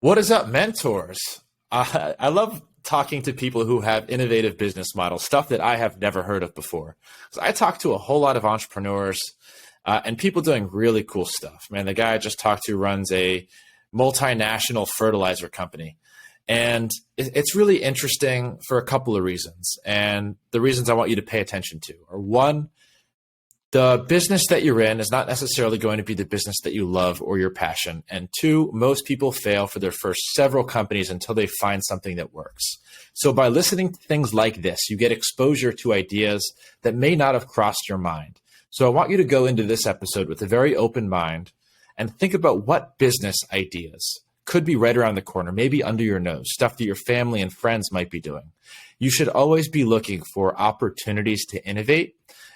What is up, mentors? I love talking to people who have innovative business models, stuff that I have never heard of before. So I talk to a whole lot of entrepreneurs and people doing really cool stuff. Man, the guy I just talked to runs a multinational fertilizer company. And it's really interesting for a couple of reasons. And the reasons I want you to pay attention to are one, the business that you're in is not necessarily going to be the business that you love or your passion. And two, most people fail for their first several companies until they find something that works. So by listening to things like this, you get exposure to ideas that may not have crossed your mind. So I want you to go into this episode with a very open mind and think about what business ideas could be right around the corner, maybe under your nose, stuff that your family and friends might be doing. You should always be looking for opportunities to innovate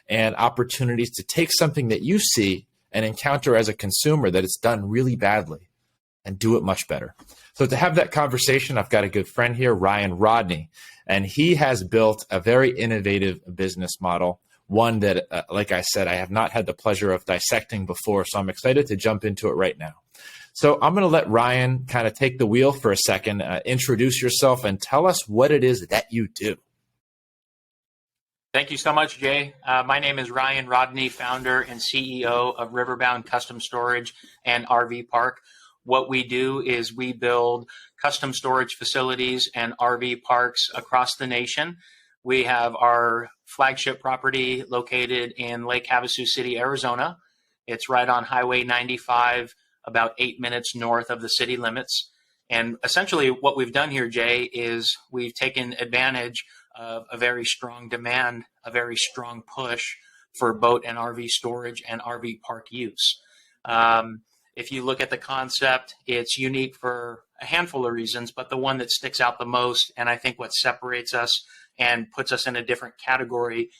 and opportunities to take something that you see and encounter as a consumer that it's done really badly and do it much better. So to have that conversation, I've got a good friend here, Ryan Rodney, and he has built a very innovative business model, one that, like I said, I have not had the pleasure of dissecting before, so I'm excited to jump into it right now. So I'm going to let Ryan kind of take the wheel for a second, introduce yourself, and tell us what it is that you do. Thank you so much, Jay. My name is Ryan Rodney, founder and CEO of Riverbound Custom Storage and RV Park. What we do is we build custom storage facilities and RV parks across the nation. We have our flagship property located in Lake Havasu City, Arizona. It's right on Highway 95, about 8 minutes north of the city limits. And essentially what we've done here, Jay, is we've taken advantage of a very strong demand, a very strong push for boat and RV storage and RV park use. If you look at the concept, it's unique for a handful of reasons, but the one that sticks out the most, and I think what separates us and puts us in a different category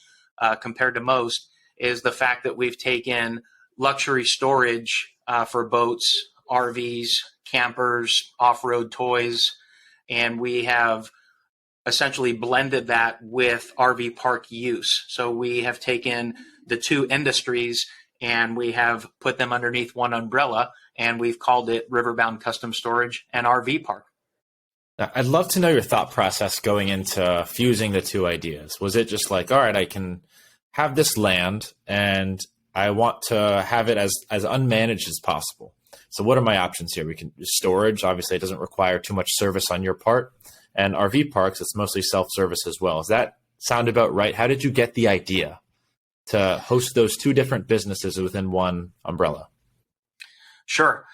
compared to most, is the fact that we've taken luxury storage for boats, RVs, campers, off-road toys, and we have essentially blended that with RV park use. So we have taken the two industries and we have put them underneath one umbrella, and we've called it Riverbound Custom Storage and RV Park. I'd love to know your thought process going into fusing the two ideas. Was it just like, all right, I can have this land and I want to have it as unmanaged as possible. So what are my options here? We can storage. Obviously, it doesn't require too much service on your part. And RV parks, it's mostly self-service as well. Does that sound about right? How did you get the idea to host those two different businesses within one umbrella? Sure.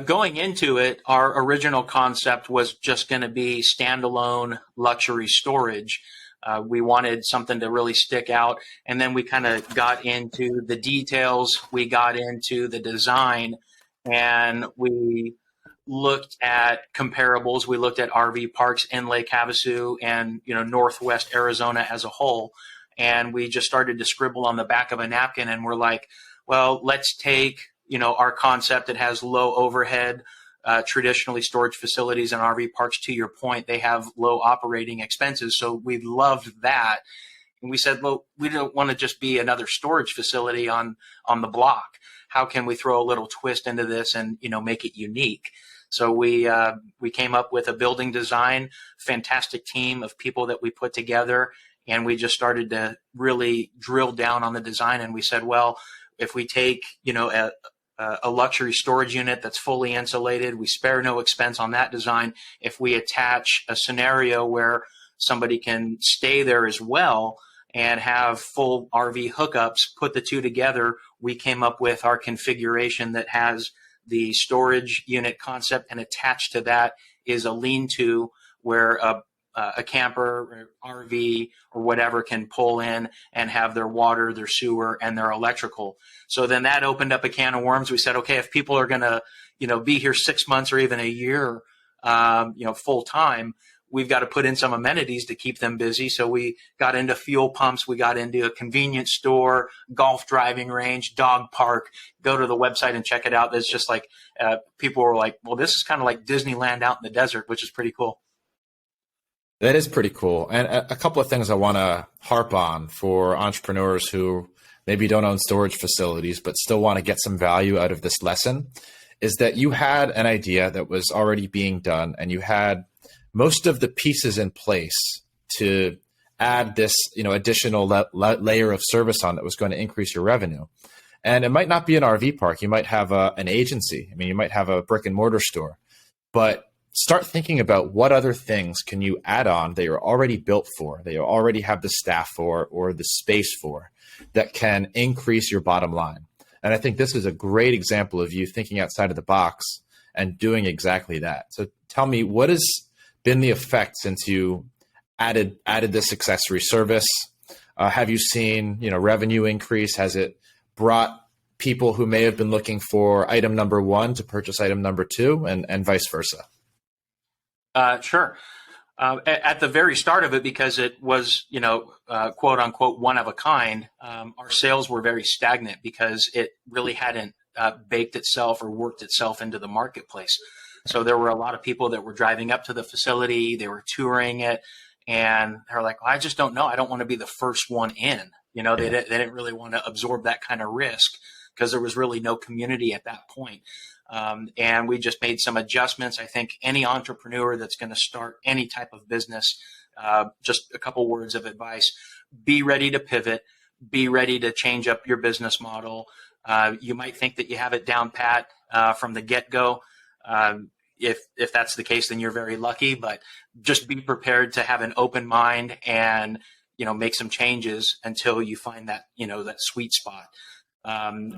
Going into it, our original concept was just going to be standalone luxury storage. We wanted something to really stick out. And then we kind of got into the details. We got into the design, and we looked at comparables. We looked at RV parks in Lake Havasu and, Northwest Arizona as a whole. And we just started to scribble on the back of a napkin, and we're like, well, let's take, our concept that has low overhead, traditionally storage facilities and RV parks. To your point, they have low operating expenses. So we loved that. And we said, well, we don't want to just be another storage facility on the block. How can we throw a little twist into this and, make it unique? So we came up with a building design, fantastic team of people that we put together, and we just started to really drill down on the design. And we said, well, if we take, a luxury storage unit that's fully insulated, we spare no expense on that design. If we attach a scenario where somebody can stay there as well and have full RV hookups, put the two together, we came up with our configuration that has the storage unit concept, and attached to that is a lean-to where a camper or RV or whatever can pull in and have their water, their sewer, and their electrical. So then that opened up a can of worms. We said, okay, if people are going to, be here 6 months or even a year, full time, we've got to put in some amenities to keep them busy. So we got into fuel pumps. We got into a convenience store, golf driving range, dog park. Go to the website and check it out. It's just like people were like, well, this is kind of like Disneyland out in the desert, which is pretty cool. That is pretty cool. And a couple of things I want to harp on for entrepreneurs who maybe don't own storage facilities, but still want to get some value out of this lesson is that you had an idea that was already being done, and you had most of the pieces in place to add this, additional layer of service on that was going to increase your revenue. And it might not be an RV park. You might have an agency. I mean, you might have a brick and mortar store, but start thinking about what other things can you add on that you're already built for, that you already have the staff for or the space for, that can increase your bottom line. And I think this is a great example of you thinking outside of the box and doing exactly that. So tell me, what has been the effect since you added this accessory service? Have you seen, revenue increase? Has it brought people who may have been looking for item number one to purchase item number two, and vice versa? Sure. At the very start of it, because it was, quote unquote, one of a kind, our sales were very stagnant because it really hadn't baked itself or worked itself into the marketplace. So there were a lot of people that were driving up to the facility, they were touring it, and they're like, well, I just don't know. I don't want to be the first one in. They didn't really want to absorb that kind of risk because there was really no community at that point. And we just made some adjustments. I think any entrepreneur that's going to start any type of business, just a couple words of advice: be ready to pivot, be ready to change up your business model. You might think that you have it down pat from the get-go. If that's the case, then you're very lucky, but just be prepared to have an open mind and, make some changes until you find that, that sweet spot.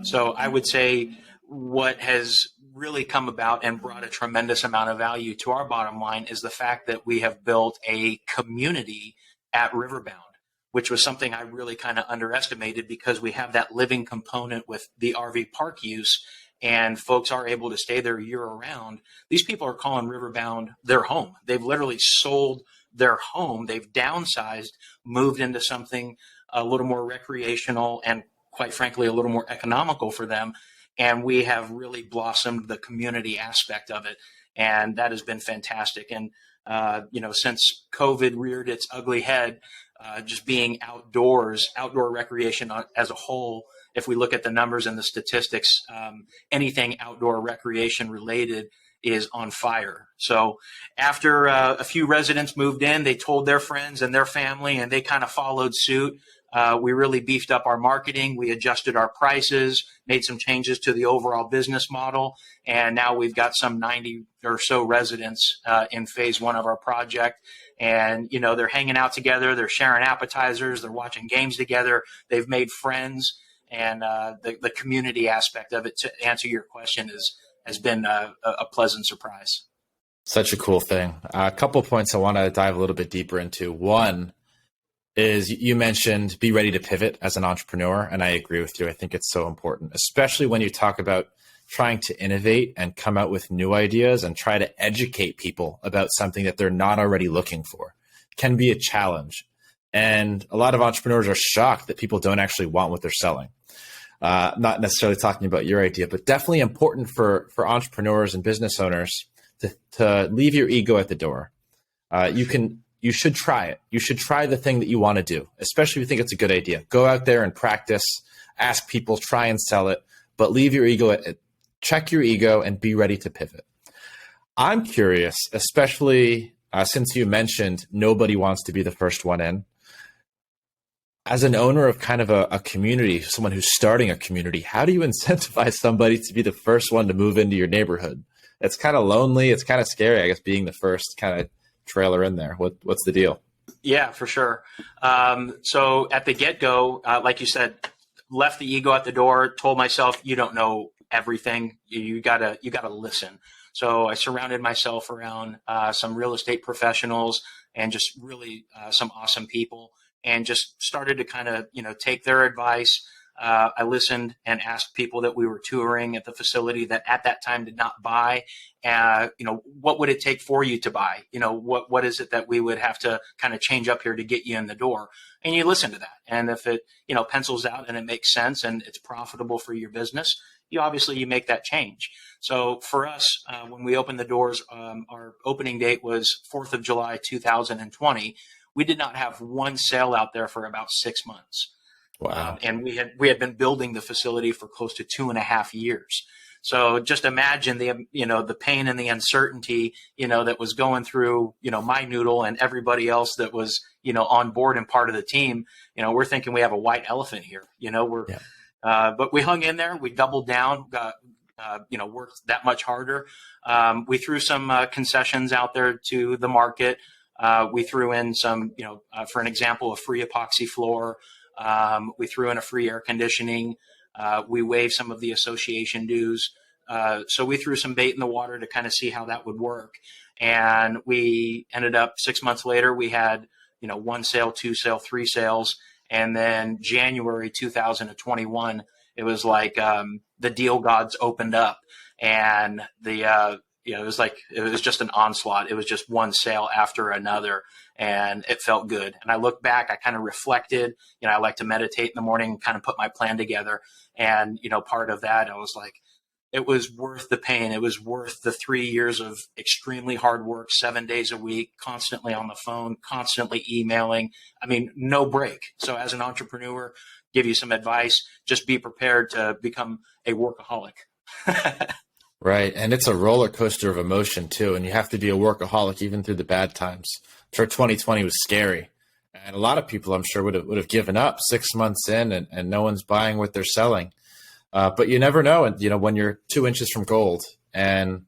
So I would say what has really come about and brought a tremendous amount of value to our bottom line is the fact that we have built a community at Riverbound, which was something I really kind of underestimated, because we have that living component with the RV park use, and folks are able to stay there year round. These people are calling Riverbound their home. They've literally sold their home. They've downsized, moved into something a little more recreational and, quite frankly, a little more economical for them. And we have really blossomed the community aspect of it. And that has been fantastic. And, since COVID reared its ugly head, just being outdoor recreation as a whole, if we look at the numbers and the statistics, anything outdoor recreation related is on fire. So after a few residents moved in, they told their friends and their family, and they kind of followed suit. We really beefed up our marketing. We adjusted our prices, made some changes to the overall business model. And now we've got some 90 or so residents in phase one of our project. And, they're hanging out together. They're sharing appetizers. They're watching games together. They've made friends. And the community aspect of it, to answer your question, has been a pleasant surprise. Such a cool thing. A couple of points I want to dive a little bit deeper into. One is, you mentioned be ready to pivot as an entrepreneur, and I agree with you. I think it's so important, especially when you talk about trying to innovate and come out with new ideas and try to educate people about something that they're not already looking for. It can be a challenge. And a lot of entrepreneurs are shocked that people don't actually want what they're selling. Not necessarily talking about your idea, but definitely important for entrepreneurs and business owners to leave your ego at the door. You should try it. You should try the thing that you want to do, especially if you think it's a good idea. Go out there and practice, ask people, try and sell it, but leave your ego check your ego and be ready to pivot. I'm curious, especially since you mentioned nobody wants to be the first one in. As an owner of kind of a community, someone who's starting a community, how do you incentivize somebody to be the first one to move into your neighborhood? It's kind of lonely. It's kind of scary, I guess, being the first kind of trailer in there. What's the deal? Yeah, for sure. So at the get-go, like you said, left the ego at the door, told myself, you don't know everything. You gotta listen. So I surrounded myself around some real estate professionals and just really some awesome people, and just started to kind of, take their advice. I listened and asked people that we were touring at the facility that at that time did not buy, what would it take for you to buy? What is it that we would have to kind of change up here to get you in the door? And you listen to that. And if it, pencils out and it makes sense and it's profitable for your business, you make that change. So for us, when we opened the doors, our opening date was 4th of July, 2020. We did not have one sale out there for about 6 months. Wow. And we had been building the facility for close to 2.5 years. So just imagine the pain and the uncertainty, that was going through, my noodle and everybody else that was, on board and part of the team. We're thinking we have a white elephant here, Yeah. but we hung in there, we doubled down, worked that much harder. We threw some concessions out there to the market. We threw in some, for an example, a free epoxy floor. We threw in a free air conditioning. We waived some of the association dues. So we threw some bait in the water to kind of see how that would work. And we ended up 6 months later, we had, 1 sale, 2 sale, 3 sales. And then January 2021, it was like the deal gods opened up, and it was just an onslaught. It was just one sale after another, and it felt good. And I look back, I kind of reflected. I like to meditate in the morning and kind of put my plan together. And part of that, I was like, it was worth the pain. It was worth the 3 years of extremely hard work, 7 days a week, constantly on the phone, constantly emailing. I mean, no break. So as an entrepreneur, give you some advice, just be prepared to become a workaholic. Right. And it's a roller coaster of emotion too. And you have to be a workaholic even through the bad times. I'm sure 2020 was scary. And a lot of people, I'm sure, would have given up 6 months in, and no one's buying what they're selling. But you never know. And, when you're 2 inches from gold, and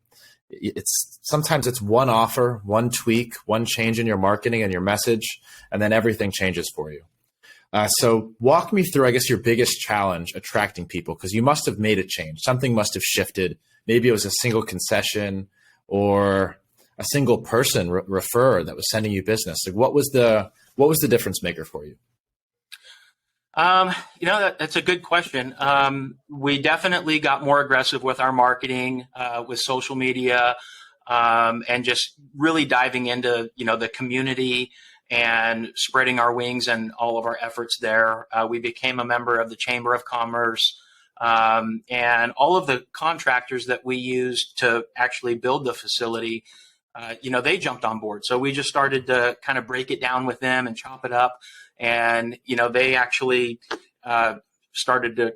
sometimes it's one offer, one tweak, one change in your marketing and your message, and then everything changes for you. So walk me through, I guess, your biggest challenge attracting people, because you must have made a change. Something must have shifted. Maybe it was a single concession or a single person referrer that was sending you business. Like, what was the difference maker for you? That's a good question. We definitely got more aggressive with our marketing, with social media, and just really diving into, the community and spreading our wings and all of our efforts there. We became a member of the Chamber of Commerce, and all of the contractors that we used to actually build the facility, they jumped on board. So we just started to kind of break it down with them and chop it up. And, they actually started to,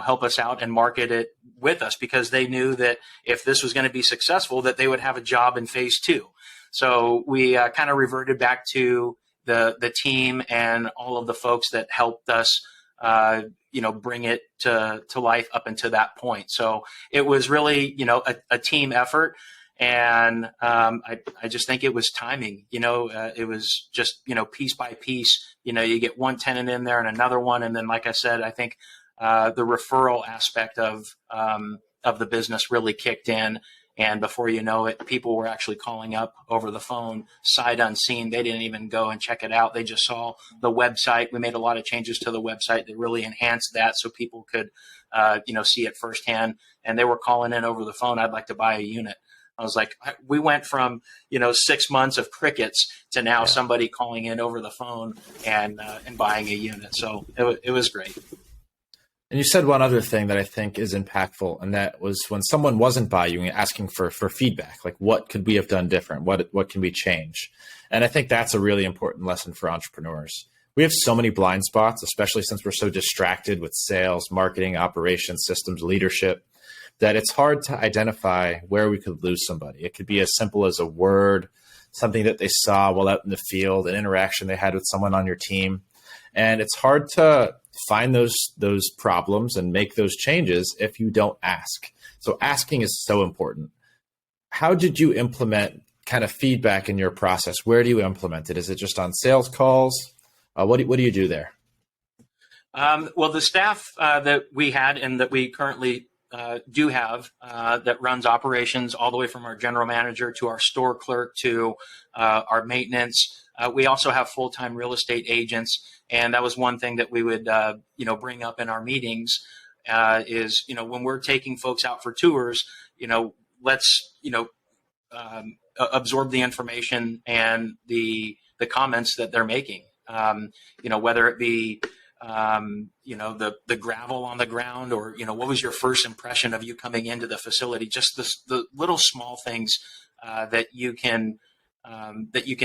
help us out and market it with us, because they knew that if this was going to be successful, that they would have a job in phase 2. So we kind of reverted back to the team and all of the folks that helped us, bring it to life up until that point. So it was really, a team effort. And I just think it was timing. It was just, piece by piece, you get one tenant in there and another one. And then, like I said, I think the referral aspect of the business really kicked in. And before you know it, people were actually calling up over the phone, sight unseen. They didn't even go and check it out. They just saw the website. We made a lot of changes to the website that really enhanced that, so people could, see it firsthand. And they were calling in over the phone, "I'd like to buy a unit." I was like, we went from, 6 months of crickets to now somebody calling in over the phone and buying a unit. So it was great. And you said one other thing that I think is impactful, and that was when someone wasn't buying, asking for feedback, like, what could we have done different? What can we change? And I think that's a really important lesson for entrepreneurs. We have so many blind spots, especially since we're so distracted with sales, marketing, operations, systems, leadership, that it's hard to identify where we could lose somebody. It could be as simple as a word, something that they saw while out in the field, an interaction they had with someone on your team. And it's hard to find those problems and make those changes if you don't ask. So asking is so important. How did you implement kind of feedback in your process? Where do you implement it? Is it just on sales calls? What do you do there? Well, the staff that we had and that we currently do have that runs operations, all the way from our general manager to our store clerk to our maintenance. We also have full-time real estate agents. And that was one thing that we would, bring up in our meetings is, when we're taking folks out for tours, let's, absorb the information and the comments that they're making, whether it be, the gravel on the ground, or, what was your first impression of you coming into the facility? Just the little small things that you can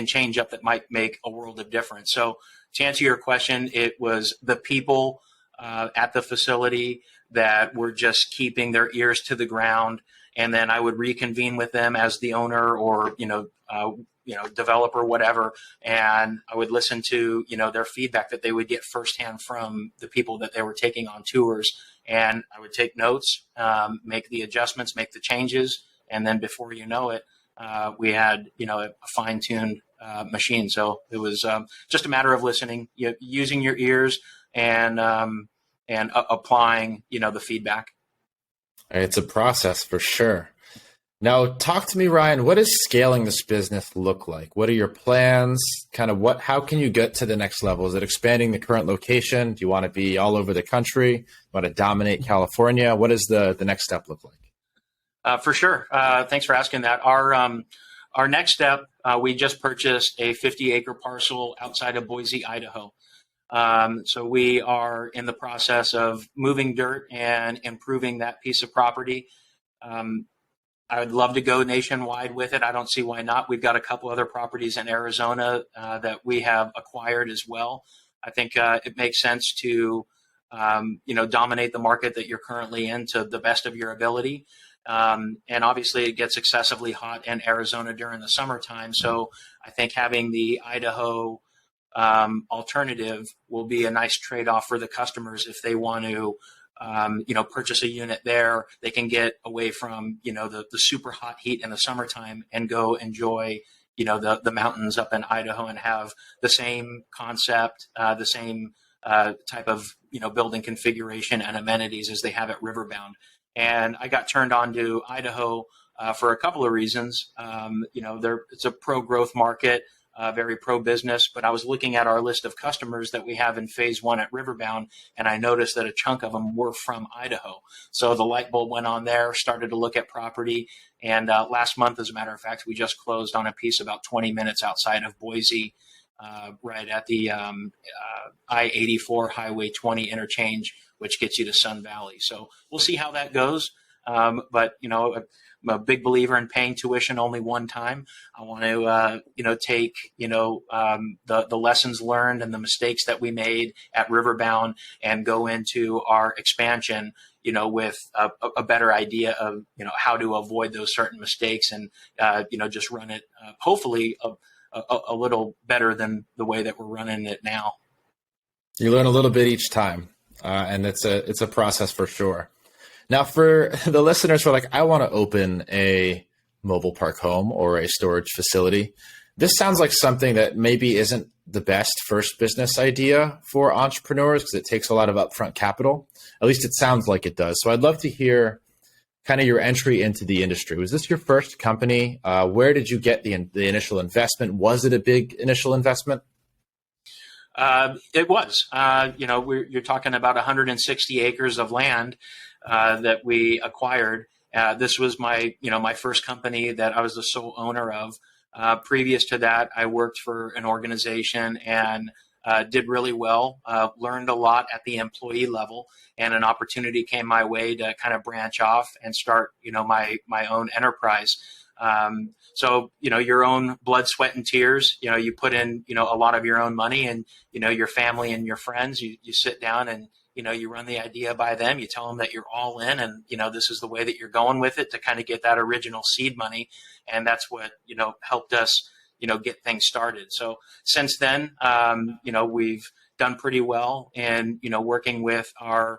change up that might make a world of difference. So to answer your question, it was the people at the facility, that were just keeping their ears to the ground. And then I would reconvene with them as the owner or, developer, whatever. And I would listen to, their feedback that they would get firsthand from the people that they were taking on tours. And I would take notes, make the adjustments, make the changes. And then before you know it, we had, a fine-tuned machine. So it was just a matter of listening, using your ears and applying, the feedback. It's a process for sure. Now, talk to me, Ryan. What does scaling this business look like? What are your plans? How can you get to the next level? Is it expanding the current location? Do you want to be all over the country? You want to dominate California? What does the next step look like? For sure. Thanks for asking that. Our next step, we just purchased a 50-acre parcel outside of Boise, Idaho. So we are in the process of moving dirt and improving that piece of property. I would love to go nationwide with it. I don't see why not. We've got a couple other properties in Arizona that we have acquired as well. I think it makes sense to, dominate the market that you're currently in to the best of your ability. And obviously it gets excessively hot in Arizona during the summertime. So I think having the Idaho alternative will be a nice trade-off for the customers if they want to, purchase a unit there. They can get away from, the super hot heat in the summertime and go enjoy, the mountains up in Idaho and have the same concept, the same type of, building configuration and amenities as they have at Riverbound. And I got turned on to Idaho for a couple of reasons. It's a pro-growth market. Very pro-business, but I was looking at our list of customers that we have in phase one at Riverbound, and I noticed that a chunk of them were from Idaho. So the light bulb went on there, started to look at property, and last month, as a matter of fact, we just closed on a piece about 20 minutes outside of Boise, right at the I-84 Highway 20 interchange, which gets you to Sun Valley. So we'll see how that goes, but, I'm a big believer in paying tuition only one time. I want to, take, the lessons learned and the mistakes that we made at Riverbound and go into our expansion, with a better idea of, how to avoid those certain mistakes and, just run it, hopefully a little better than the way that we're running it now. You learn a little bit each time, and it's a process for sure. Now, for the listeners who are like, I want to open a mobile park home or a storage facility, this sounds like something that maybe isn't the best first business idea for entrepreneurs because it takes a lot of upfront capital. At least it sounds like it does. So I'd love to hear kind of your entry into the industry. Was this your first company? Where did you get the initial investment? Was it a big initial investment? It was. You're talking about 160 acres of land that we acquired. This was my first company that I was the sole owner of. Previous to that, I worked for an organization and did really well, learned a lot at the employee level, and an opportunity came my way to kind of branch off and start, my own enterprise. So, your own blood, sweat, and tears, you put in, a lot of your own money and, your family and your friends, you sit down and, you run the idea by them, you tell them that you're all in and, this is the way that you're going with it to kind of get that original seed money. And that's what, helped us, get things started. So since then, we've done pretty well in, working with our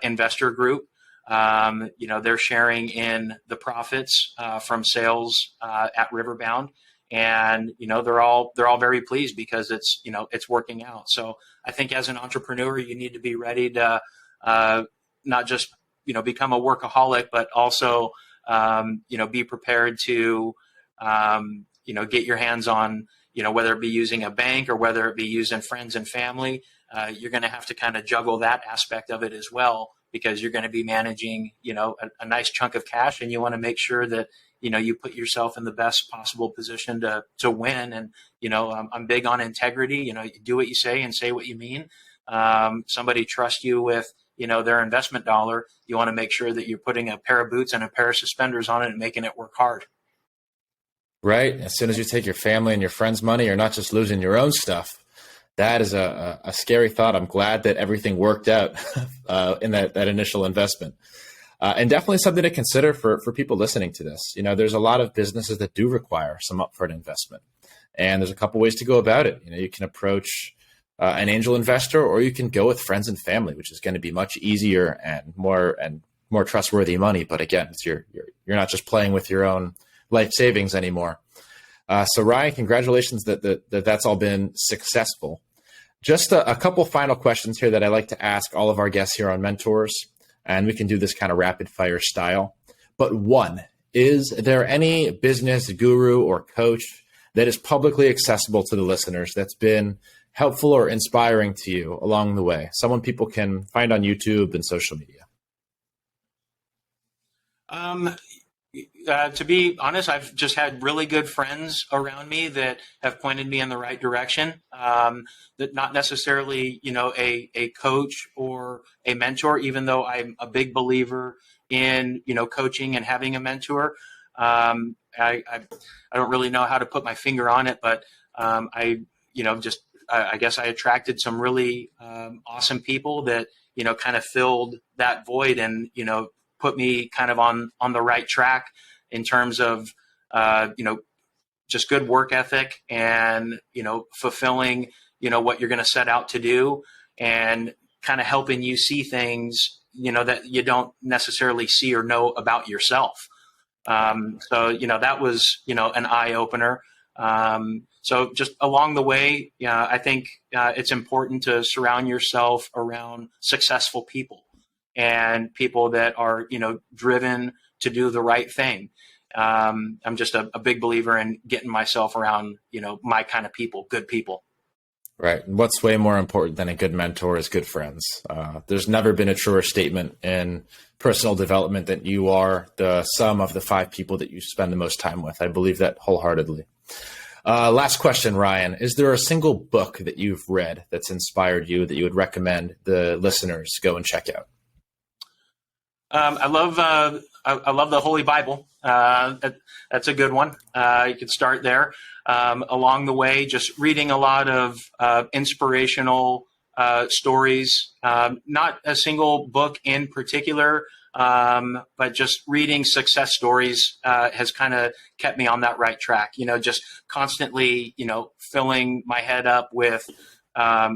investor group. They're sharing in the profits from sales at Riverbound. And, they're all very pleased because it's working out. So I think as an entrepreneur, you need to be ready to not just, become a workaholic, but also, be prepared to, get your hands on, whether it be using a bank or whether it be using friends and family. You're going to have to kind of juggle that aspect of it as well, because you're going to be managing, a nice chunk of cash, and you want to make sure that, you put yourself in the best possible position to win. And, I'm big on integrity. You do what you say and say what you mean. Somebody trusts you with, their investment dollar. You want to make sure that you're putting a pair of boots and a pair of suspenders on it and making it work hard. Right. As soon as you take your family and your friends' money, you're not just losing your own stuff. That is a scary thought. I'm glad that everything worked out in that initial investment. And definitely something to consider for people listening to this. There's a lot of businesses that do require some upfront investment. And there's a couple ways to go about it. You can approach an angel investor, or you can go with friends and family, which is going to be much easier and more trustworthy money. But again, you're not just playing with your own life savings anymore. So Ryan, congratulations that's all been successful. Just a couple final questions here that I like to ask all of our guests here on Mentors, and we can do this kind of rapid fire style. But one, is there any business guru or coach that is publicly accessible to the listeners that's been helpful or inspiring to you along the way? Someone people can find on YouTube and social media. To be honest, I've just had really good friends around me that have pointed me in the right direction. That not necessarily, a coach or a mentor, even though I'm a big believer in, coaching and having a mentor. I don't really know how to put my finger on it, but I guess I attracted some really awesome people that, kind of filled that void and, put me kind of on the right track in terms of, just good work ethic and, fulfilling, what you're going to set out to do and kind of helping you see things, that you don't necessarily see or know about yourself. So, that was, an eye opener. So just along the way, I think it's important to surround yourself around successful people and people that are, driven to do the right thing. I'm just a big believer in getting myself around, my kind of people, good people. Right. And what's way more important than a good mentor is good friends. There's never been a truer statement in personal development that you are the sum of the 5 people that you spend the most time with. I believe that wholeheartedly. Last question, Ryan. Is there a single book that you've read that's inspired you that you would recommend the listeners go and check out? I love the Holy Bible. That's a good one. You could start there. Along the way, just reading a lot of inspirational stories. Not a single book in particular, but just reading success stories has kind of kept me on that right track. Just constantly, filling my head up with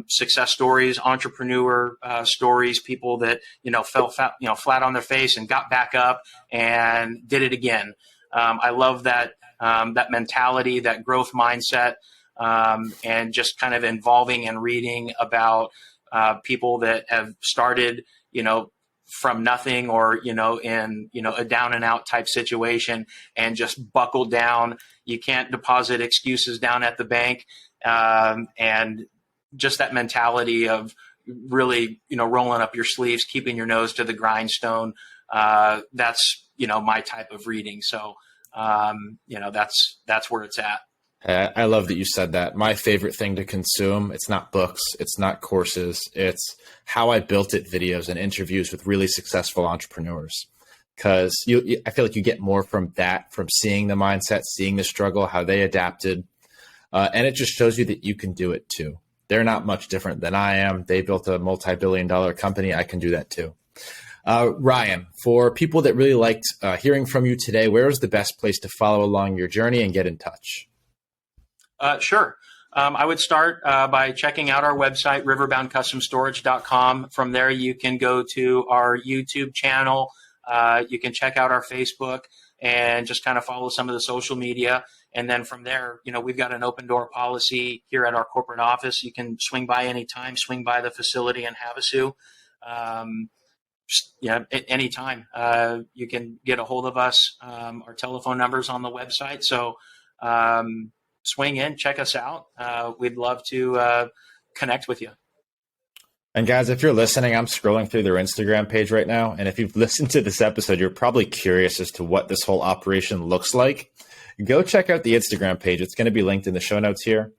success stories, entrepreneur stories, people that, fell flat on their face and got back up and did it again. I love that mentality, that growth mindset, and just kind of involving and reading about people that have started, from nothing or, in, a down and out type situation and just buckled down. You can't deposit excuses down at the bank. And just that mentality of really, rolling up your sleeves, keeping your nose to the grindstone. That's, my type of reading. So, that's where it's at. I love that you said that. My favorite thing to consume, it's not books, it's not courses, it's how I built it videos and interviews with really successful entrepreneurs. Because I feel like you get more from that, from seeing the mindset, seeing the struggle, how they adapted. And it just shows you that you can do it too. They're not much different than I am. They built a multi-billion-dollar company. I can do that too. Ryan, for people that really liked hearing from you today, where is the best place to follow along your journey and get in touch? Sure. I would start by checking out our website, riverboundcustomstorage.com. From there, you can go to our YouTube channel. You can check out our Facebook and just kind of follow some of the social media. And then from there, we've got an open door policy here at our corporate office. You can swing by anytime, swing by the facility in Havasu. At any time. You can get a hold of us. Our telephone number's on the website. So swing in, check us out. We'd love to connect with you. And guys, if you're listening, I'm scrolling through their Instagram page right now. And if you've listened to this episode, you're probably curious as to what this whole operation looks like. Go check out the Instagram page. It's going to be linked in the show notes here.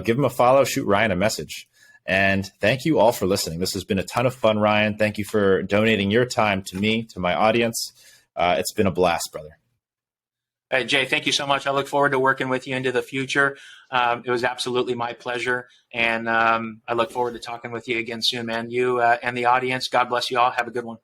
Give them a follow, shoot Ryan a message. And thank you all for listening. This has been a ton of fun, Ryan. Thank you for donating your time to me, to my audience. It's been a blast, brother. Jay, thank you so much. I look forward to working with you into the future. It was absolutely my pleasure. And I look forward to talking with you again soon, man. You and the audience, God bless you all. Have a good one.